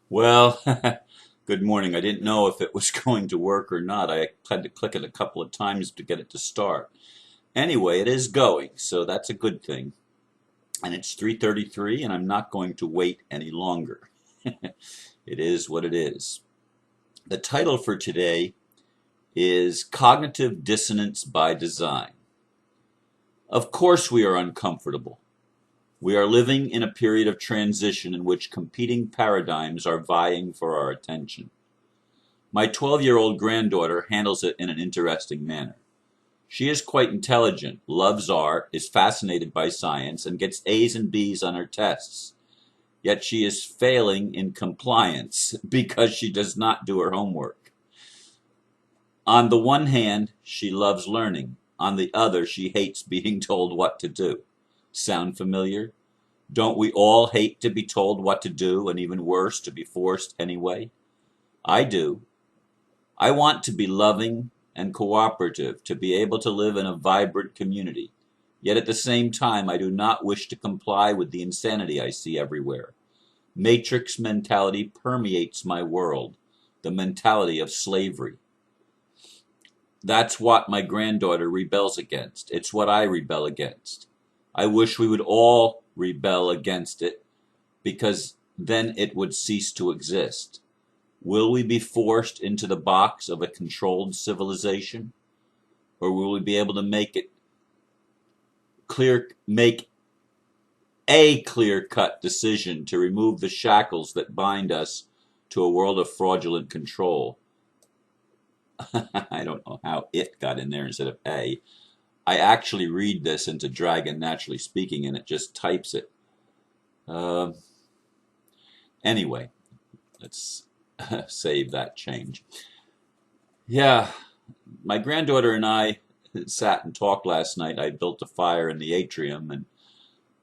Well, good morning. I didn't know if it was going to work or not. I had to click it a couple of times to get it to start. Anyway, it is going, so that's a good thing. And it's 3:33 and I'm not going to wait any longer. It is what it is. The title for today is Cognitive Dissonance by Design. Of course we are uncomfortable. We are living in a period of transition in which competing paradigms are vying for our attention. My 12-year-old granddaughter handles it in an interesting manner. She is quite intelligent, loves art, is fascinated by science, and gets A's and B's on her tests. Yet she is failing in compliance because she does not do her homework. On the one hand, she loves learning. On the other, she hates being told what to do. Sound familiar? Don't we all hate to be told what to do, and even worse, to be forced anyway? I do. I want to be loving and cooperative, to be able to live in a vibrant community. Yet at the same time, I do not wish to comply with the insanity I see everywhere. Matrix mentality permeates my world, the mentality of slavery. That's what my granddaughter rebels against. It's what I rebel against. I wish we would all rebel against it because then it would cease to exist. Will we be forced into the box of a controlled civilization? Or will we be able to make a clear-cut decision to remove the shackles that bind us to a world of fraudulent control? I don't know how it got in there instead of A. I actually read this into Dragon Naturally Speaking, and it just types it. Uh, anyway, let's save that change. Yeah, my granddaughter and I sat and talked last night. I built a fire in the atrium and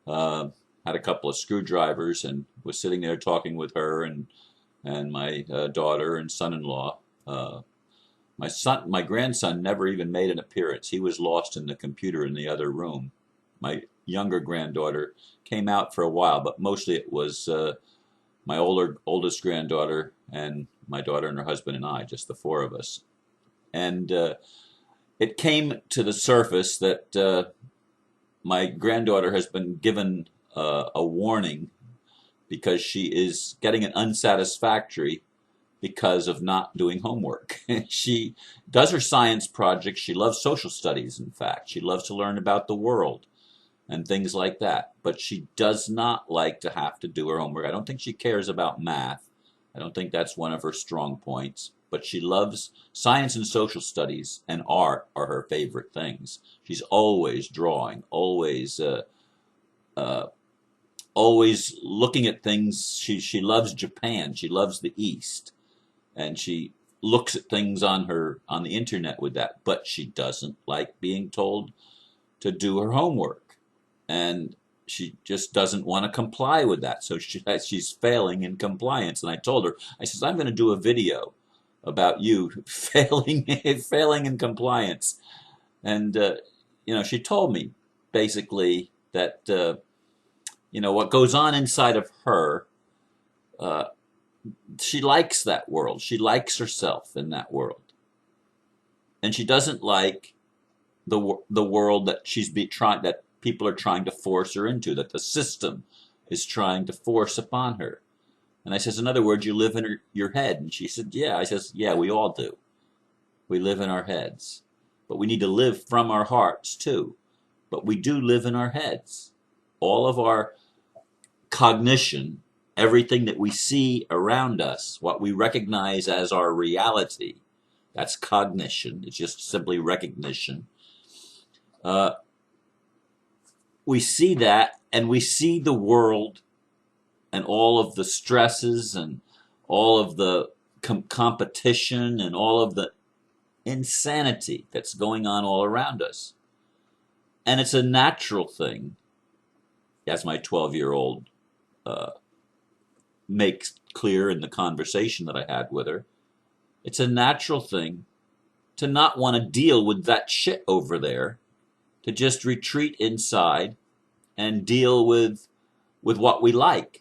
had a couple of screwdrivers and was sitting there talking with her and my daughter and son-in-law. My grandson never even made an appearance. He was lost in the computer in the other room. My younger granddaughter came out for a while, but mostly it was my oldest granddaughter and my daughter and her husband and I, just the four of us. And it came to the surface that my granddaughter has been given a warning because she is getting an unsatisfactory because of not doing homework. She does her science projects. She loves social studies, in fact. She loves to learn about the world and things like that. But she does not like to have to do her homework. I don't think she cares about math. I don't think that's one of her strong points. But she loves science and social studies, and art are her favorite things. She's always drawing, uh, always looking at things. She loves Japan. She loves the East, and she looks at things on the internet with that. But she doesn't like being told to do her homework, and she just doesn't want to comply with that. So she's failing in compliance. And I told her, I says, I'm going to do a video about you failing in compliance. And she told me basically that what goes on inside of her. Uh, she likes that world. She likes herself in that world, and she doesn't like the world that that people are trying to force her into, that the system is trying to force upon her. And I says, in other words, you live in your head. And she said, yeah. I says, yeah, we all do. We live in our heads, but we need to live from our hearts too. But we do live in our heads. All of our cognition, everything that we see around us, what we recognize as our reality, that's cognition. It's just simply recognition. We see that, and we see the world and all of the stresses and all of the competition and all of the insanity that's going on all around us. And it's a natural thing, as my 12-year-old makes clear in the conversation that I had with her. It's a natural thing to not want to deal with that shit over there, to just retreat inside and deal with what we like.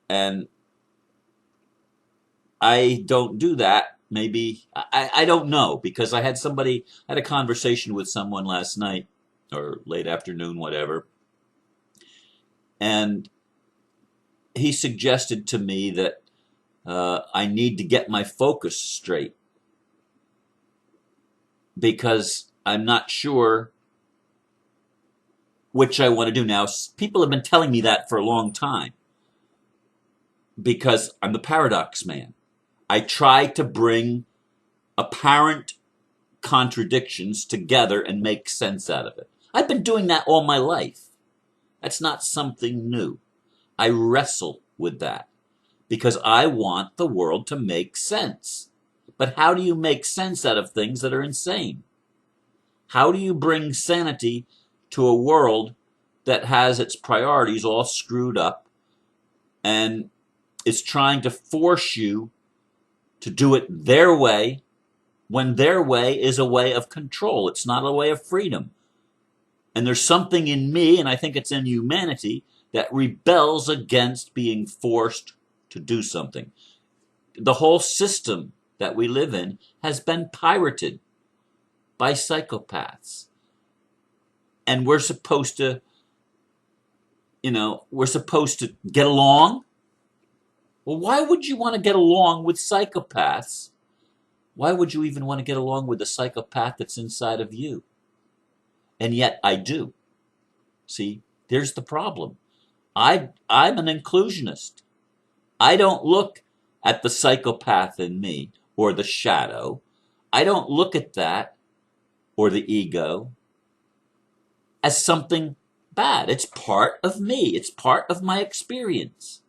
And I don't do that. Maybe I don't know, because I had a conversation with someone last night or late afternoon, whatever, and he suggested to me that I need to get my focus straight because I'm not sure which I want to do. Now, people have been telling me that for a long time because I'm the paradox man. I try to bring apparent contradictions together and make sense out of it. I've been doing that all my life. That's not something new. I wrestle with that because I want the world to make sense. But how do you make sense out of things that are insane? How do you bring sanity to a world that has its priorities all screwed up and is trying to force you to do it their way when their way is a way of control? It's not a way of freedom. And there's something in me, and I think it's in humanity, that rebels against being forced to do something. The whole system that we live in has been pirated by psychopaths. And we're supposed to, get along. Well, why would you want to get along with psychopaths? Why would you even want to get along with the psychopath that's inside of you? And yet I do. See, there's the problem. I'm an inclusionist. I don't look at the psychopath in me or the shadow. I don't look at that or the ego as something bad. It's part of me. It's part of my experience.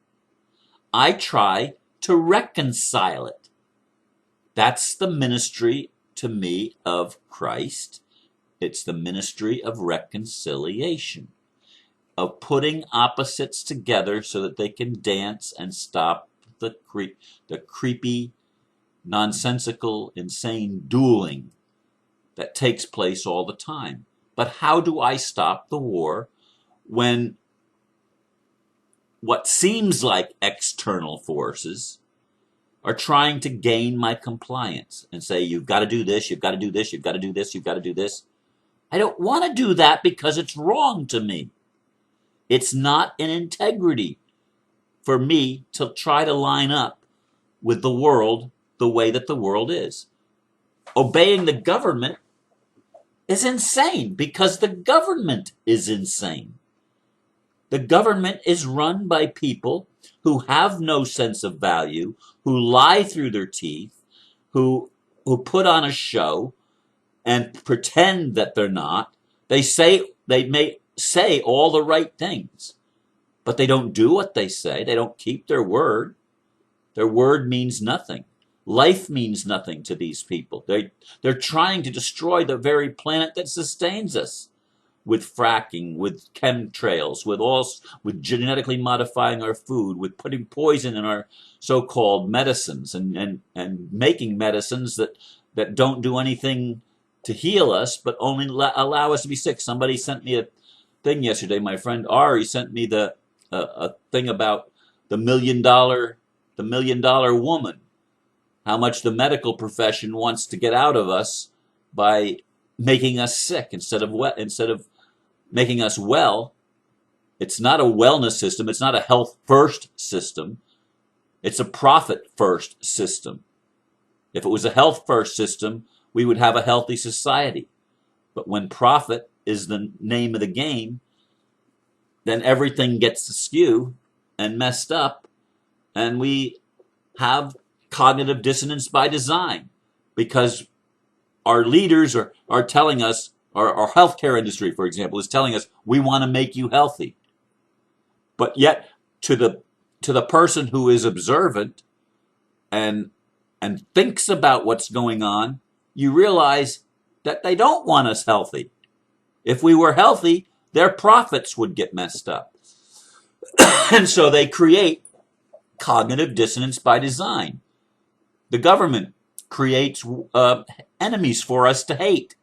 I try to reconcile it. That's the ministry to me of Christ. It's the ministry of reconciliation, of putting opposites together so that they can dance and stop the creepy, nonsensical, insane dueling that takes place all the time. But how do I stop the war when what seems like external forces are trying to gain my compliance and say, you've got to do this, you've got to do this, you've got to do this, you've got to do this? I don't want to do that because it's wrong to me. It's not an integrity for me to try to line up with the world the way that the world is. Obeying the government is insane because the government is insane. The government is run by people who have no sense of value, who lie through their teeth, who put on a show and pretend that they're not. They may say all the right things, but they don't do what they say. They don't keep their word. Their word means nothing. Life means nothing to these people. They're trying to destroy the very planet that sustains us with fracking, with chemtrails, with genetically modifying our food, with putting poison in our so-called medicines and making medicines that don't do anything to heal us, but only allow us to be sick. Somebody sent me a thing yesterday. My friend Ari sent me a thing about the $1 million woman. How much the medical profession wants to get out of us by making us sick instead of making us well. It's not a wellness system. It's not a health first system. It's a profit first system. If it was a health first system, we would have a healthy society. But when profit is the name of the game, then everything gets askew and messed up, and we have cognitive dissonance by design because our leaders are telling us, our healthcare industry, for example, is telling us, we want to make you healthy. But yet, to the person who is observant and thinks about what's going on, you realize that they don't want us healthy. If we were healthy, their profits would get messed up. And so they create cognitive dissonance by design. The government creates enemies for us to hate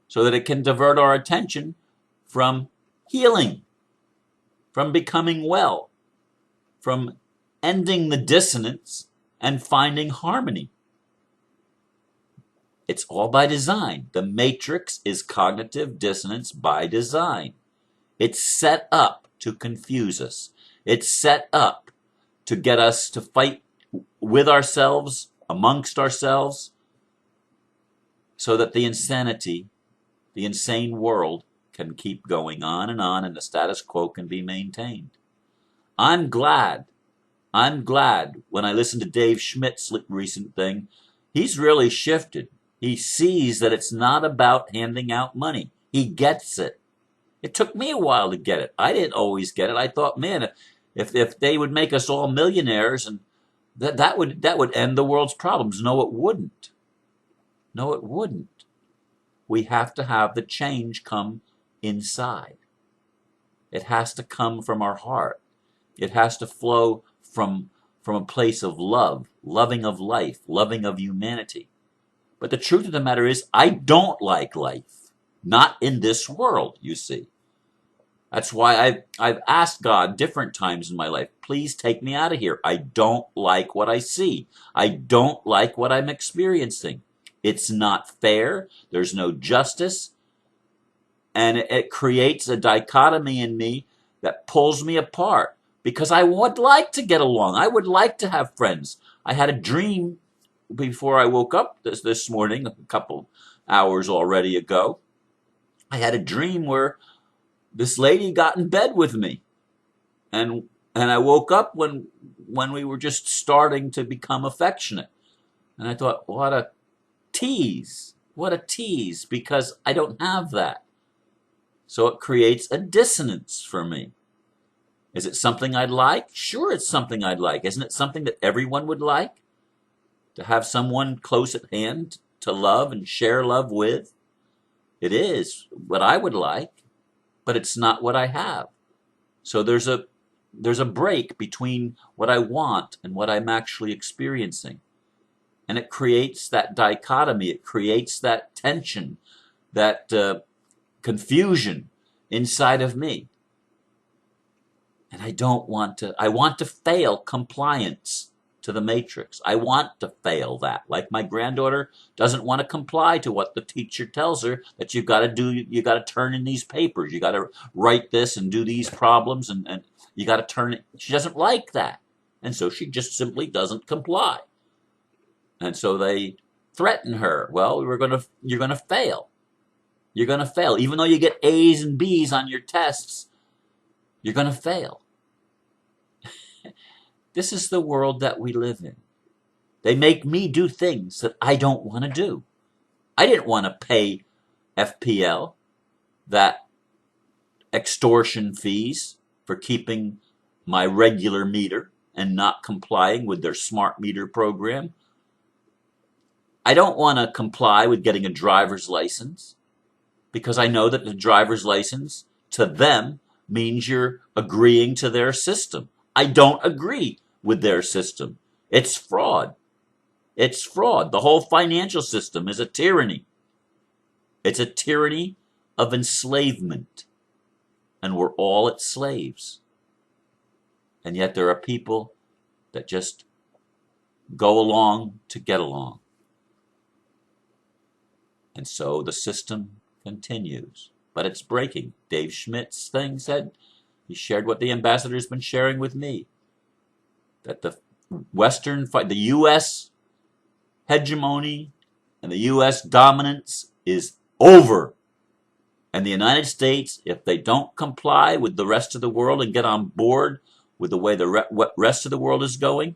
so that it can divert our attention from healing, from becoming well, from ending the dissonance and finding harmony. It's all by design. The matrix is cognitive dissonance by design. It's set up to confuse us. It's set up to get us to fight with ourselves, amongst ourselves, so that the insanity, the insane world can keep going on and the status quo can be maintained. I'm glad when I listened to Dave Schmidt's recent thing, he's really shifted. He sees that it's not about handing out money. He gets it. It took me a while to get it. I didn't always get it. I thought, man, if they would make us all millionaires, and that would end the world's problems. No, it wouldn't. No, it wouldn't. We have to have the change come inside. It has to come from our heart. It has to flow from a place of love, loving of life, loving of humanity. But the truth of the matter is, I don't like life. Not in this world, you see. That's why I've asked God different times in my life, please take me out of here. I don't like what I see. I don't like what I'm experiencing. It's not fair. There's no justice. And it creates a dichotomy in me that pulls me apart because I would like to get along. I would like to have friends. I had a dream before I woke up this morning, a couple hours already ago. I had a dream where this lady got in bed with me. And I woke up when we were just starting to become affectionate. And I thought, what a tease. What a tease, because I don't have that. So it creates a dissonance for me. Is it something I'd like? Sure, it's something I'd like. Isn't it something that everyone would like? To have someone close at hand to love and share love with? It is what I would like, but it's not what I have. So there's a break between what I want and what I'm actually experiencing. And it creates that dichotomy. It creates that tension, that confusion inside of me. And I don't want to. I want to fail compliance to the matrix. I want to fail that. Like my granddaughter doesn't want to comply to what the teacher tells her that you've got to do. You got to turn in these papers. You got to write this and do these problems, and you got to turn it. She doesn't like that. And so she just simply doesn't comply. And so they threaten her. Well, you're going to fail. You're going to fail. Even though you get A's and B's on your tests, you're going to fail. This is the world that we live in. They make me do things that I don't want to do. I didn't want to pay FPL that extortion fees for keeping my regular meter and not complying with their smart meter program. I don't want to comply with getting a driver's license because I know that the driver's license to them means you're agreeing to their system. I don't agree with their system. It's fraud. It's fraud. The whole financial system is a tyranny. It's a tyranny of enslavement. And we're all its slaves. And yet there are people that just go along to get along. And so the system continues. But it's breaking. Dave Schmidt's thing said, he shared what the ambassador's been sharing with me. That the the U.S. hegemony and the U.S. dominance is over. And the United States, if they don't comply with the rest of the world and get on board with the way the rest of the world is going,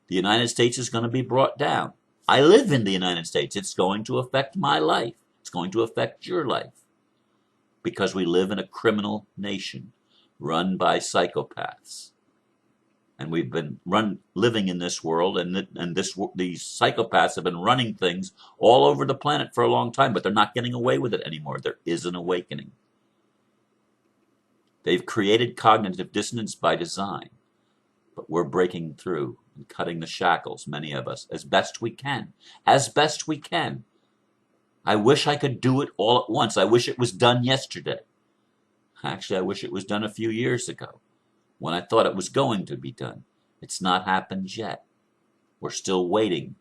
the United States is going to be brought down. I live in the United States. It's going to affect my life. It's going to affect your life. Because we live in a criminal nation run by psychopaths. And we've been living in this world, and these psychopaths have been running things all over the planet for a long time, but they're not getting away with it anymore. There is an awakening. They've created cognitive dissonance by design, but we're breaking through and cutting the shackles, many of us, as best we can. As best we can. I wish I could do it all at once. I wish it was done yesterday. Actually, I wish it was done a few years ago, when I thought it was going to be done. It's not happened yet. We're still waiting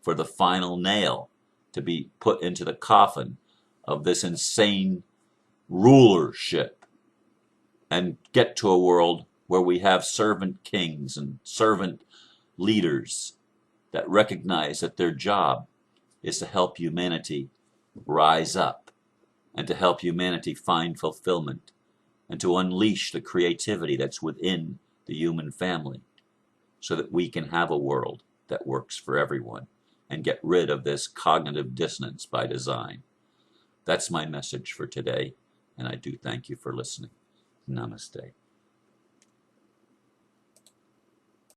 for the final nail to be put into the coffin of this insane rulership and get to a world where we have servant kings and servant leaders that recognize that their job is to help humanity rise up and to help humanity find fulfillment and to unleash the creativity that's within the human family so that we can have a world that works for everyone and get rid of this cognitive dissonance by design. That's my message for today, and I do thank you for listening. Namaste.